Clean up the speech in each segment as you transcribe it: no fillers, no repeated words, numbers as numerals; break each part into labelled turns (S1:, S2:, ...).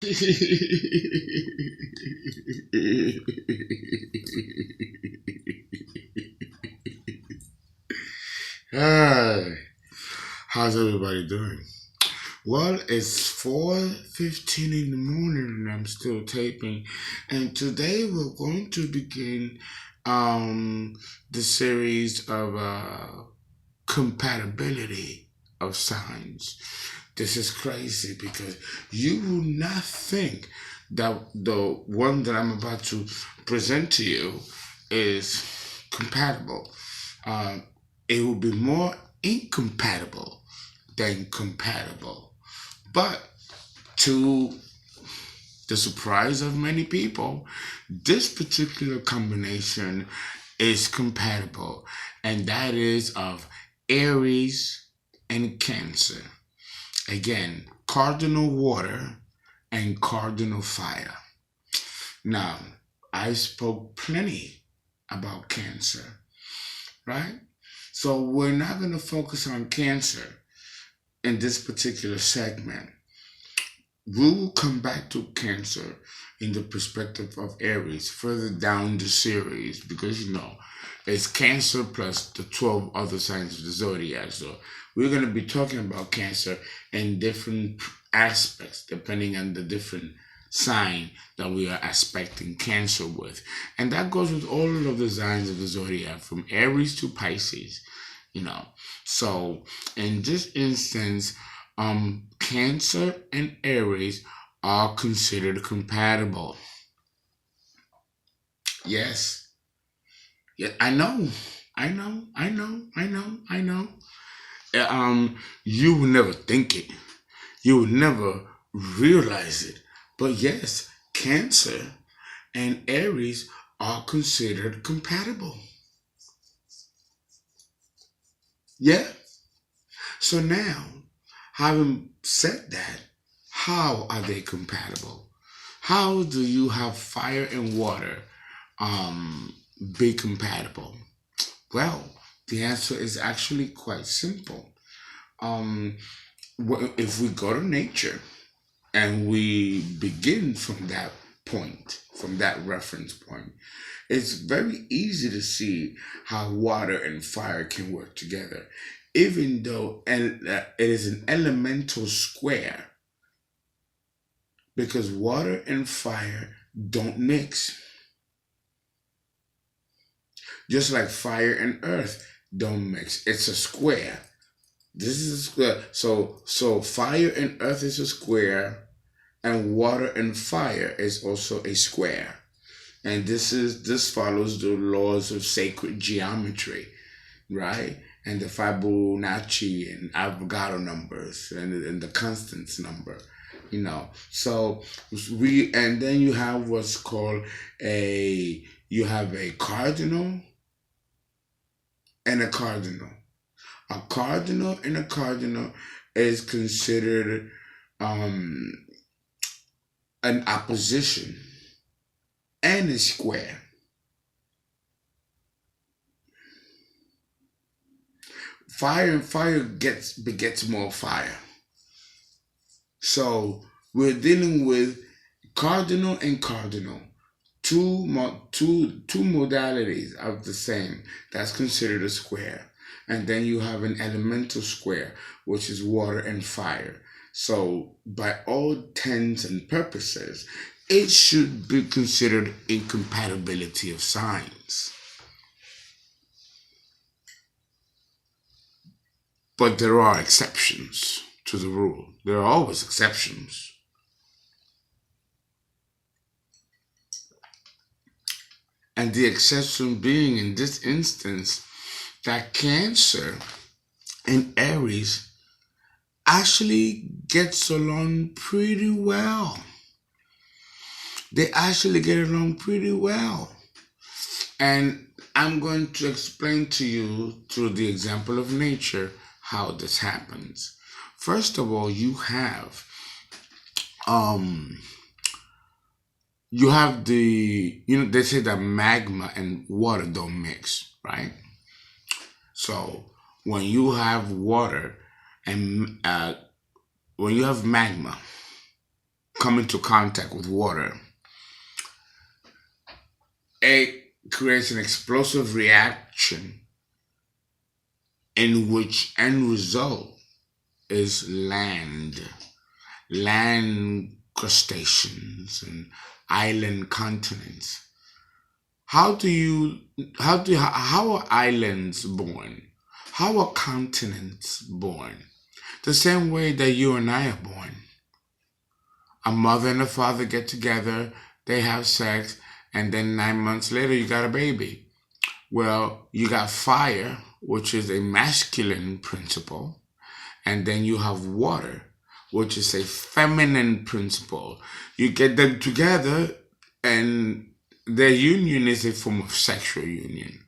S1: Hi, how's everybody doing? Well, it's 4:15 in the morning and I'm still taping. And today we're going to begin the series of compatibility of signs. This is crazy because you will not think that the one that I'm about to present to you is compatible. Um, it will be more incompatible than compatible. But to the surprise of many people, this particular combination is compatible, and that is of Aries and Cancer. Again, cardinal water and cardinal fire. Now, I spoke plenty about Cancer, right? So we're not going to focus on Cancer in this particular segment. We will come back to Cancer in the perspective of Aries further down the series because it's Cancer plus the 12 other signs of the zodiac. So we're going to be talking about Cancer in different aspects depending on the different sign that we are aspecting Cancer with. And that goes with all of the signs of the zodiac from Aries to Pisces, you know. So in this instance, Cancer and Aries are considered compatible. Yes. Yeah, I know. I know. I know. I know. I know. You will never think it. You will never realize it. But yes, Cancer and Aries are considered compatible. Yeah. So now, having said that, how are they compatible? How do you have fire and water be compatible? Well, the answer is actually quite simple. Um, if we go to nature and we begin from that point, from that reference point, it's very easy to see how water and fire can work together, even though it is an elemental square, because water and fire don't mix. Just like fire and earth don't mix. It's a square. This is a square. So fire and earth is a square, and water and fire is also a square. And this follows the laws of sacred geometry, right? And the Fibonacci and Avogadro numbers and the constants number, So and then you have what's called a cardinal and a cardinal. A cardinal and a cardinal is considered um, an opposition and a square. Fire and fire begets more fire. So we're dealing with cardinal and cardinal, two modalities of the same. That's considered a square. And then you have an elemental square, which is water and fire. So by all intents and purposes, it should be considered incompatibility of signs. But there are exceptions to the rule. There are always exceptions. And the exception being in this instance that Cancer and Aries actually gets along pretty well. They actually get along pretty well. And I'm going to explain to you through the example of nature how this happens. First of all, you have they say that magma and water don't mix, right? So when you have water and when you have magma, come into contact with water, it creates an explosive reaction in which end result is land crustaceans and island continents. How do you how are islands born? How are continents born? The same way that you and I are born. A mother and a father get together, they have sex, and then 9 months later you got a baby. Well, you got fire, which is a masculine principle, and then you have water, which is a feminine principle. You get them together, and their union is a form of sexual union,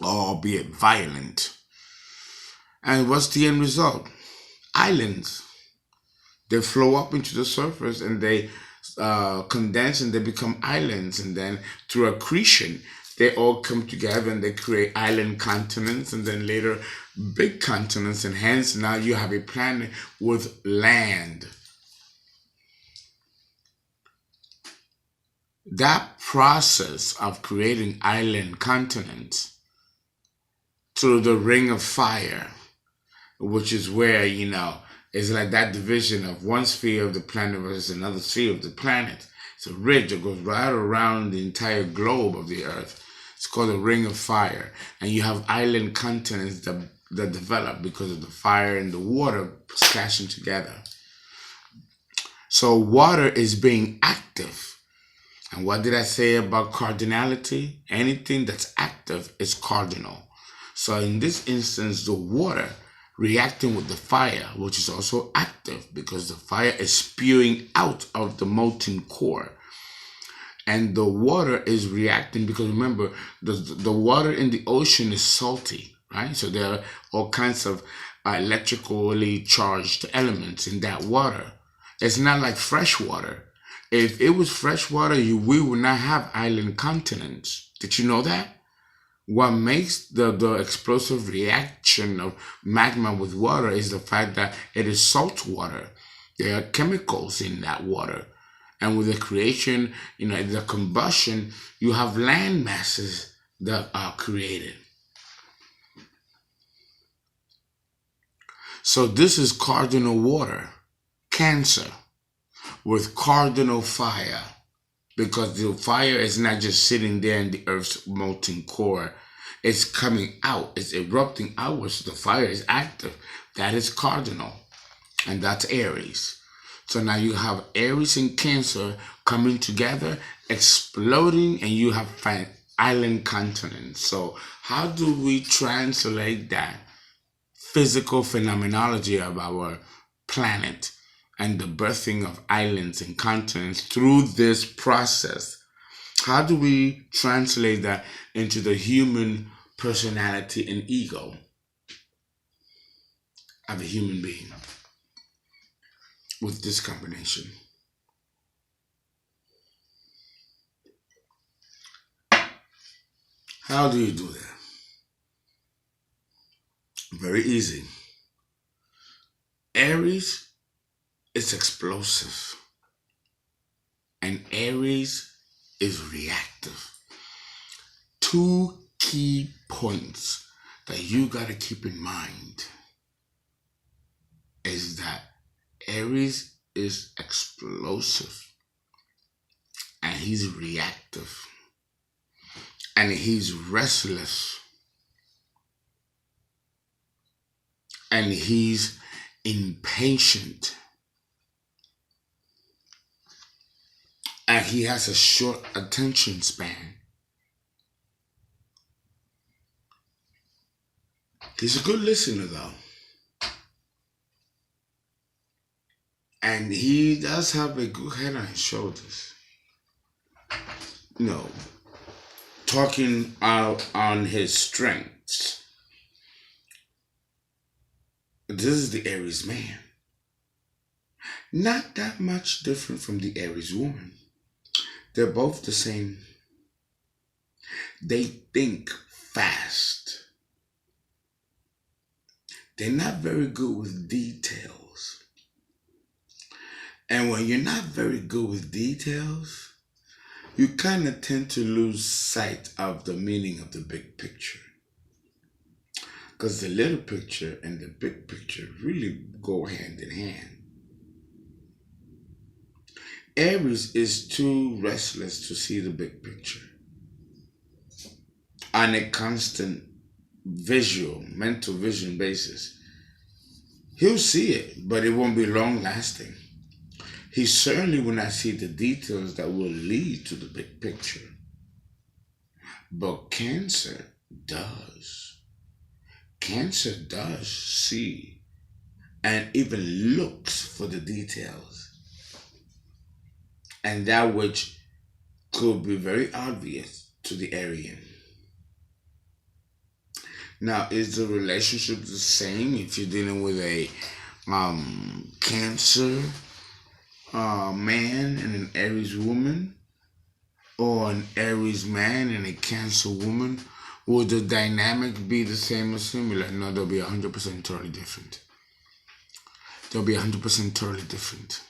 S1: albeit violent. And what's the end result? Islands. They flow up into the surface and they condense and they become islands. And then through accretion, they all come together and they create island continents and then later big continents. And hence now you have a planet with land. That process of creating island continents through the ring of fire, which is where, it's like that division of one sphere of the planet versus another sphere of the planet. It's a ridge that goes right around the entire globe of the earth. It's called a ring of fire. And you have island continents that develop because of the fire and the water splashing together. So water is being active. And what did I say about cardinality? Anything that's active is cardinal. So in this instance, the water reacting with the fire, which is also active because the fire is spewing out of the molten core. And the water is reacting because remember, the water in the ocean is salty, right? So there are all kinds of electrically charged elements in that water. It's not like fresh water. If it was fresh water, we would not have island continents. Did you know that? What makes the explosive reaction of magma with water is the fact that it is salt water. There are chemicals in that water. And with the creation, the combustion, you have land masses that are created. So this is cardinal water, Cancer, with cardinal fire. Because the fire is not just sitting there in the earth's molten core. It's coming out. It's erupting outwards. The fire is active. That is cardinal. And that's Aries. So now you have Aries and Cancer coming together, exploding, and you have island continents. So how do we translate that physical phenomenology of our planet and the birthing of islands and continents through this process? How do we translate that into the human personality and ego of a human being with this combination? How do you do that? Very easy. Aries is explosive, and Aries is reactive. Two key points that you got to keep in mind is that Aries is explosive and he's reactive and he's restless and he's impatient and he has a short attention span. He's a good listener though. And he does have a good head on his shoulders. Talking out on his strengths. This is the Aries man. Not that much different from the Aries woman. They're both the same. They think fast. They're not very good with details. And when you're not very good with details, you kind of tend to lose sight of the meaning of the big picture. Because the little picture and the big picture really go hand in hand. Aries is too restless to see the big picture on a constant mental vision basis. He'll see it, but it won't be long lasting. He certainly will not see the details that will lead to the big picture. But Cancer does. Cancer does see and even looks for the details. And that which could be very obvious to the Aryan. Now, is the relationship the same if you're dealing with a Cancer man and an Aries woman, or an Aries man and a Cancer woman? Will the dynamic be the same or similar? No, they'll be 100% totally different. They'll be 100% totally different.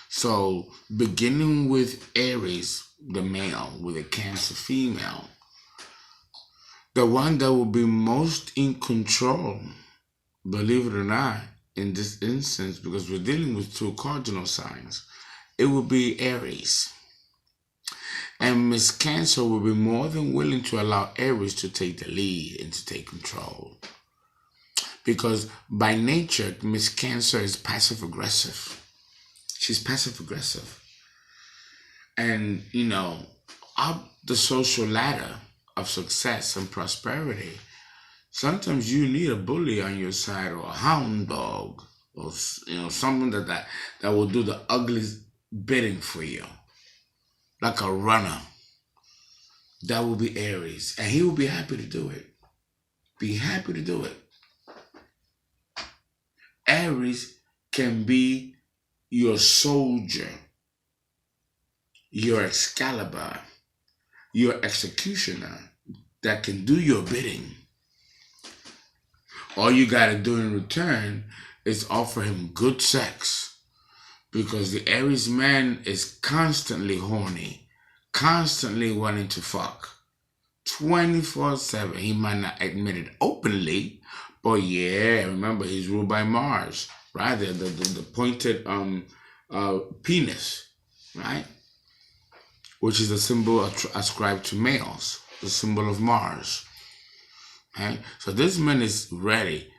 S1: So, beginning with Aries, the male, with a Cancer female, the one that will be most in control, believe it or not, in this instance, because we're dealing with two cardinal signs, it will be Aries. And Miss Cancer will be more than willing to allow Aries to take the lead and to take control. Because by nature, Miss Cancer is passive aggressive. She's passive aggressive. And, up the social ladder of success and prosperity, sometimes you need a bully on your side, or a hound dog, or someone that will do the ugly bidding for you, like a runner. That will be Aries, and he will be happy to do it. Be happy to do it. Aries can be your soldier, your Excalibur, your executioner that can do your bidding. All you gotta do in return is offer him good sex, because the Aries man is constantly horny, constantly wanting to fuck, 24/7. He might not admit it openly, but yeah, remember he's ruled by Mars, right? The pointed penis, right? Which is the symbol ascribed to males, the symbol of Mars. Right? So this man is ready.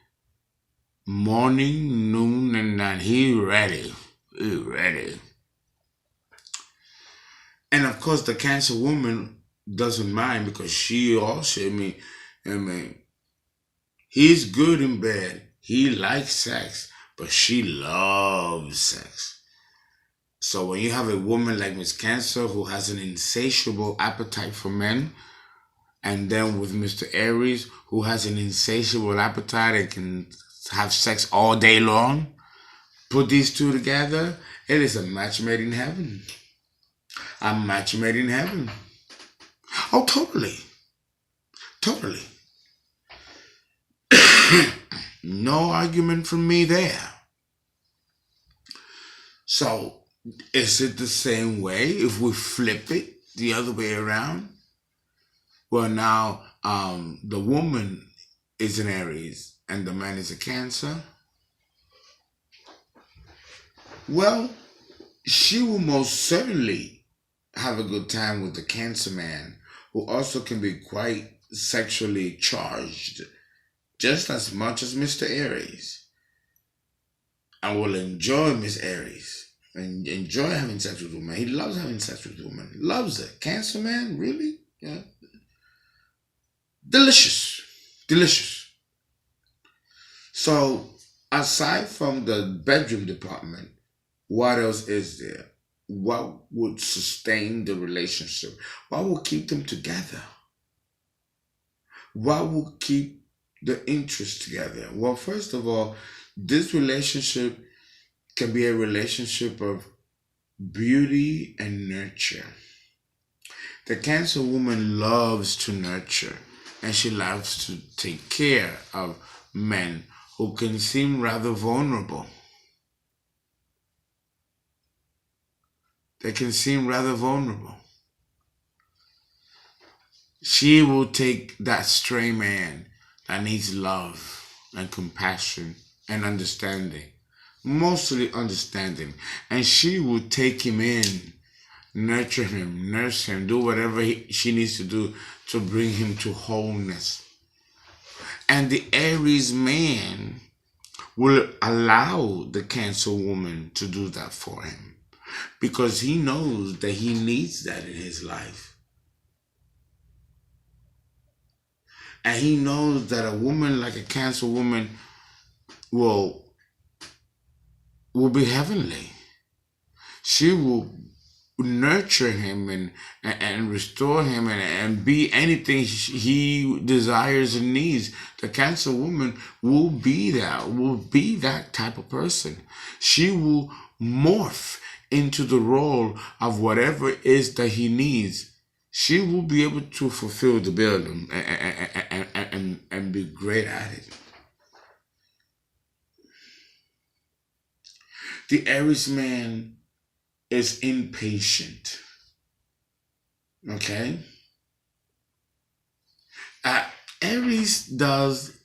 S1: Morning, noon, and night. He's ready. He's ready. And of course, the Cancer woman doesn't mind, because she also, he's good in bed. He likes sex, but she loves sex. So when you have a woman like Miss Cancer who has an insatiable appetite for men, and then with Mr. Aries who has an insatiable appetite and can have sex all day long, put these two together, it is a match made in heaven. A match made in heaven. Oh, totally. Totally. No argument from me there. So, is it the same way if we flip it the other way around? Well, now the woman is an Aries and the man is a Cancer. Well, she will most certainly have a good time with the Cancer man, who also can be quite sexually charged, just as much as Mr. Aries. I will enjoy Miss Aries and enjoy having sex with women. He loves having sex with women. Loves it. Cancer man, really? Yeah. Delicious. Delicious. So, aside from the bedroom department, what else is there? What would sustain the relationship? What will keep them together? What will keep the interest together? Well, first of all, this relationship can be a relationship of beauty and nurture. The Cancer woman loves to nurture, and she loves to take care of men who can seem rather vulnerable. that can seem rather vulnerable. She will take that stray man that needs love and compassion and understanding, mostly understanding, and she will take him in, nurture him, nurse him, do whatever she needs to do to bring him to wholeness. And the Aries man will allow the Cancer woman to do that for him because he knows that he needs that in his life. And he knows that a woman like a Cancer woman will be heavenly. She will nurture him and restore him and be anything he desires and needs. The Cancer woman will be that type of person. She will morph into the role of whatever it is that he needs. She will be able to fulfill the bill and be great at it. The Aries man is impatient. Okay? Aries does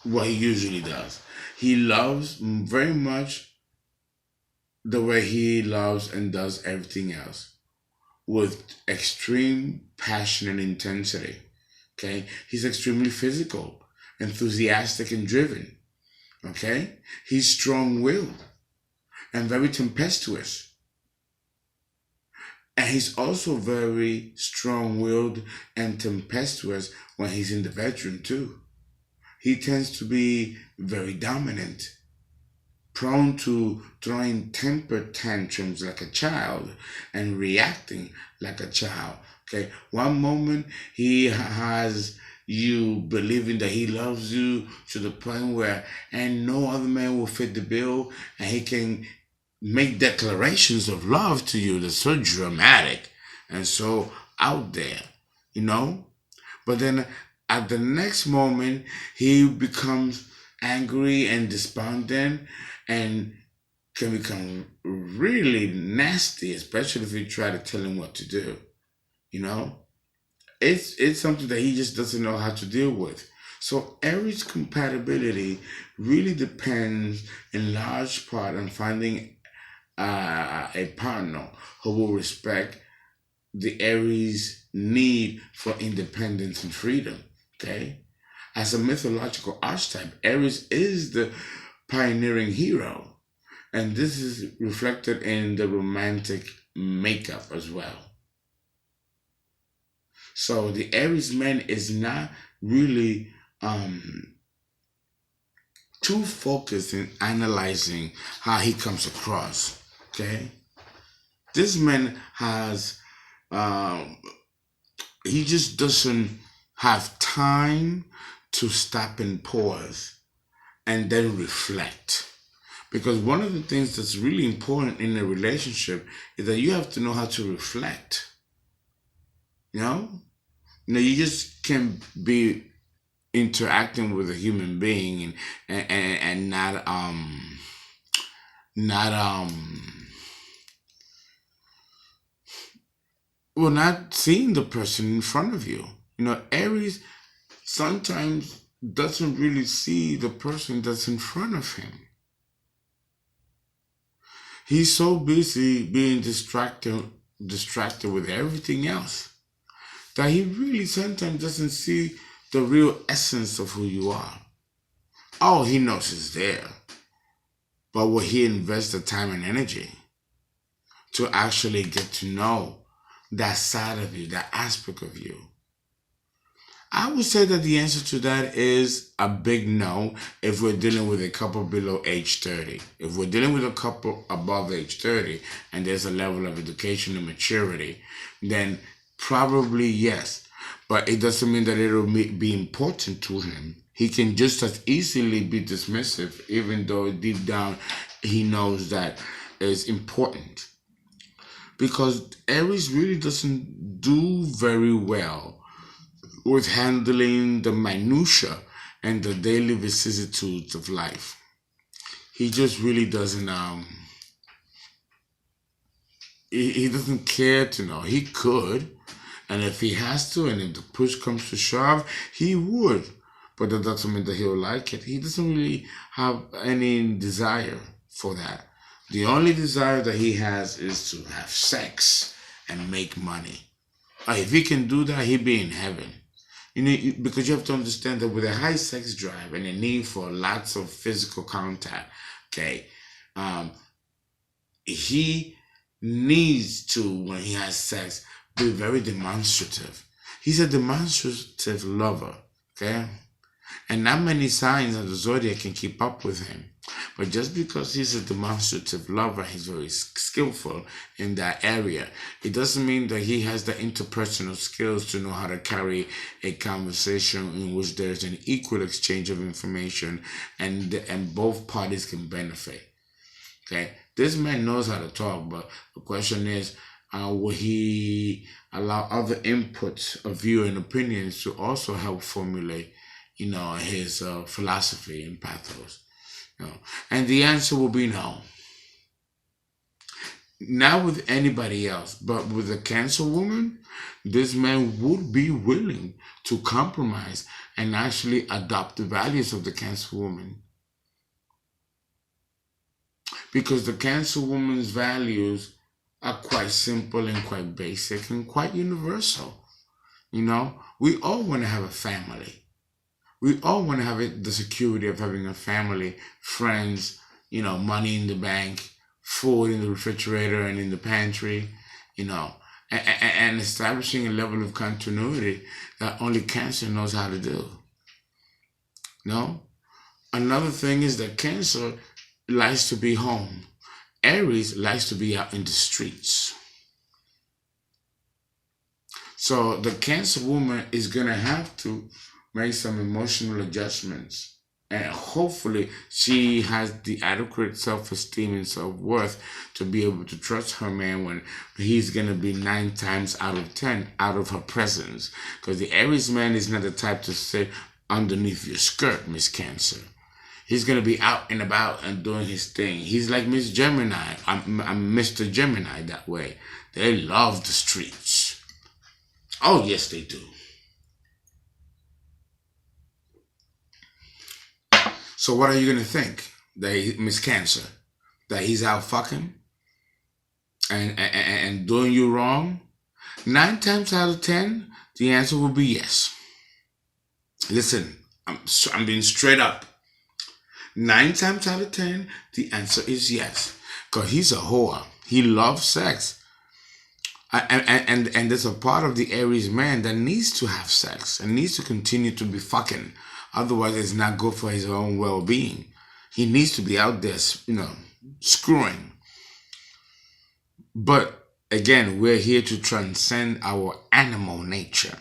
S1: what he usually does. He loves very much the way he loves and does everything else, with extreme passion and intensity. Okay? He's extremely physical, enthusiastic, and driven. Okay? He's strong-willed and very tempestuous. And he's also very strong-willed and tempestuous when he's in the bedroom too. He tends to be very dominant, prone to throwing temper tantrums like a child and reacting like a child. Okay, one moment he has you believing that he loves you to the point where and no other man will fit the bill, and he can make declarations of love to you that's so dramatic and so out there, you know? But then at the next moment, he becomes angry and despondent and can become really nasty, especially if you try to tell him what to do, you know? It's something that he just doesn't know how to deal with. So Aries compatibility really depends in large part on finding a partner who will respect the Aries need for independence and freedom. Okay, as a mythological archetype, Aries is the pioneering hero, and this is reflected in the romantic makeup as well. So the Aries man is not really too focused in analyzing how he comes across. Okay, this man has he just doesn't have time to stop and pause and then reflect. Because one of the things that's really important in a relationship is that you have to know how to reflect. You know? You know, you just can't be interacting with a human being and not not seeing the person in front of you. You know, Aries sometimes doesn't really see the person that's in front of him. He's so busy being distracted with everything else that he really sometimes doesn't see the real essence of who you are. All he knows is there, but will he invest the time and energy to actually get to know that side of you, that aspect of you? I would say that the answer to that is a big no if we're dealing with a couple below age 30. If we're dealing with a couple above age 30 and there's a level of education and maturity, then probably yes. But it doesn't mean that it'll be important to him. He can just as easily be dismissive, even though deep down he knows that it's important. Because Aries really doesn't do very well with handling the minutia and the daily vicissitudes of life. He just really doesn't he doesn't care to know. He could, and if he has to, and if the push comes to shove, he would. But that doesn't mean that he'll like it. He doesn't really have any desire for that. The only desire that he has is to have sex and make money. If he can do that, he'd be in heaven. Because you have to understand that with a high sex drive and a need for lots of physical contact, okay, he needs to, when he has sex, be very demonstrative. He's a demonstrative lover, okay? And not many signs of the zodiac can keep up with him. But just because he's a demonstrative lover, he's very skillful in that area. It doesn't mean that he has the interpersonal skills to know how to carry a conversation in which there's an equal exchange of information and both parties can benefit. Okay, this man knows how to talk, but the question is, will he allow other inputs of view and opinions to also help formulate, his philosophy and pathos? And the answer will be no. Not with anybody else, but with a Cancer woman, this man would be willing to compromise and actually adopt the values of the Cancer woman. Because the Cancer woman's values are quite simple and quite basic and quite universal. We all want to have a family. We all want to have the security of having a family, friends, money in the bank, food in the refrigerator and in the pantry, and establishing a level of continuity that only Cancer knows how to do. Another thing is that Cancer likes to be home. Aries likes to be out in the streets. So the Cancer woman is going to have to make some emotional adjustments. And hopefully she has the adequate self-esteem and self-worth to be able to trust her man when he's going to be 9 times out of 10 out of her presence. Because the Aries man is not the type to sit underneath your skirt, Miss Cancer. He's going to be out and about and doing his thing. He's like Miss Gemini. I'm Mr. Gemini that way. They love the streets. Oh, yes, they do. So what are you going to think? That Miss Cancer, that he's out fucking and doing you wrong? 9 times out of 10, the answer will be yes. Listen, I'm being straight up. 9 times out of 10, the answer is yes. Because he's a whore. He loves sex. And there's a part of the Aries man that needs to have sex and needs to continue to be fucking. Otherwise, it's not good for his own well-being. He needs to be out there, screwing. But again, we're here to transcend our animal nature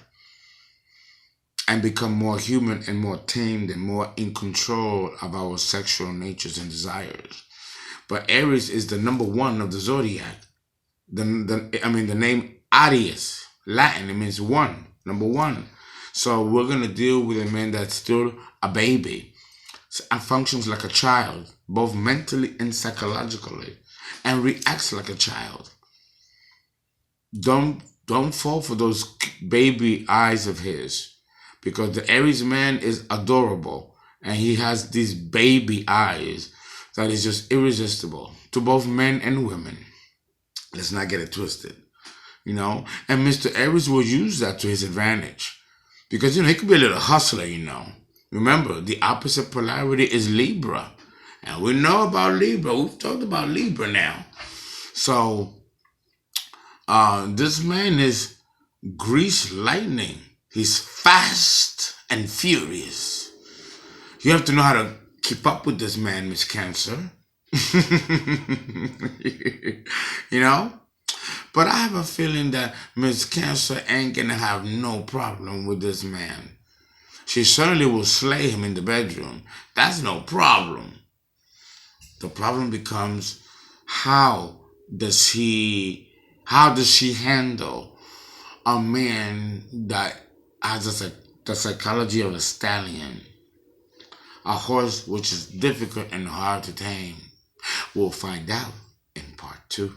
S1: and become more human and more tamed and more in control of our sexual natures and desires. But Aries is the number 1 of the zodiac. The name Aries, Latin, it means 1, number 1. So we're going to deal with a man that's still a baby and functions like a child, both mentally and psychologically, and reacts like a child. Don't fall for those baby eyes of his, because the Aries man is adorable and he has these baby eyes that is just irresistible to both men and women. Let's not get it twisted, And Mr. Aries will use that to his advantage. Because, he could be a little hustler, Remember, the opposite polarity is Libra. And we know about Libra. We've talked about Libra now. So, this man is grease lightning. He's fast and furious. You have to know how to keep up with this man, Miss Cancer. But I have a feeling that Miss Cancer ain't gonna have no problem with this man. She certainly will slay him in the bedroom. That's no problem. The problem becomes how does she handle a man that has the psychology of a stallion, a horse which is difficult and hard to tame? We'll find out in part 2.